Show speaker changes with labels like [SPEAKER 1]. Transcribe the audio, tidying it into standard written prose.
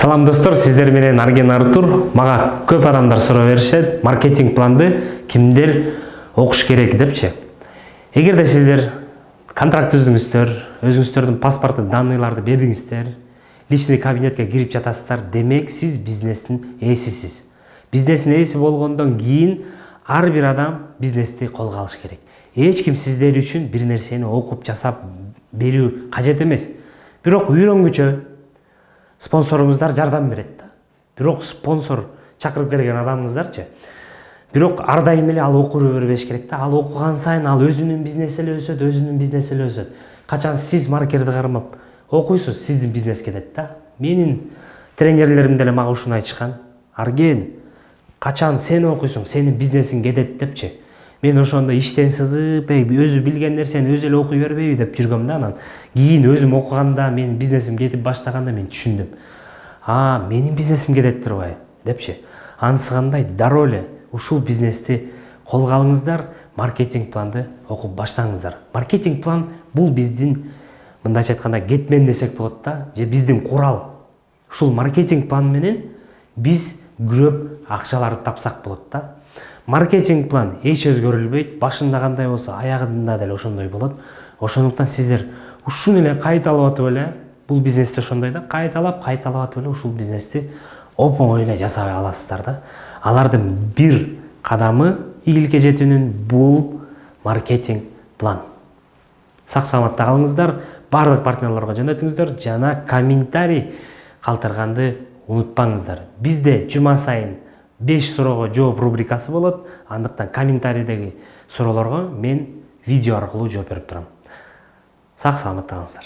[SPEAKER 1] Салам достор, сиздер менен Арген Артур. Мага көп адамдар суроо беришет, маркетинг планды кимдер окуш керек депчи. Эгерде сиздер контракт түздүңүздөр, өзүңүздөрдүн паспортту данныйларды бердиңиздер, личный кабинетке кирип жатасыздар, демек сиз бизнестин ээсисиз. Бизнестин ээси болгондон кийин ар бир адам бизнести колго алыш керек. Эч ким сиздер үчүн бир нерсени окуп жасап берүү кажет эмес. Бирок үйрөнгүчө спонсоруңуздар жардам берет да. Бирок спонсор чакырып келген адамыңыздарчы. Бирок ар дайым эле ал окуп бербеш керек да. Ал окуган сайын ал өзүнүн бизнеси эле өсөт, Качан сиз маркерди кармап окуйсуз, сиздин бизнес кетет да. Менин тренерлерим деле мага ушуну айтышкан. Арген, качан сен окуйсуң, сенин бизнесиң кетет депчи. Мен ошондо иштен сызып, өзү билген нерсени өзү эле окуй бербейби деп жүргөм да. Анан кийин өзүм окуганда, менин бизнесим кетип баштаганда мен түшүндүм. Менин бизнесим кетет турбайбы депчи. Анысы кандай дароо эле ушул бизнести колго алыңыздар, маркетинг планды окуп баштаңыздар. Маркетинг план бул биздин, мындайча айтканда, кетмен десек болот да, же биздин курал. Ушул маркетинг план менен биз көп акчаларды тапсак болот да. Маркетинг план эч өзгөрүлбөйт, башында кандай болсо, аягында деле ошондой болот. Ошондуктан сиздер ушуну эле кайталап атып эле, бул бизнесте ошондой да, кайталап атып эле ушул бизнести оп-оңой эле жасай аласыздар да. Алардын бир кадамы ийгиликке жетүүнүн бул маркетинг план. Сак саламатта калыңыздар, барлык партнерлорго жөнөтүңүздөр жана комментарий калтырганды унутпаңыздар. Бизде жума сайын 5 суроого жооп рубрикасы болот. Андыктан комментарийдеги суроолорго мен видео аркылуу жооп берип турам. Сак саламатта калыңыздар.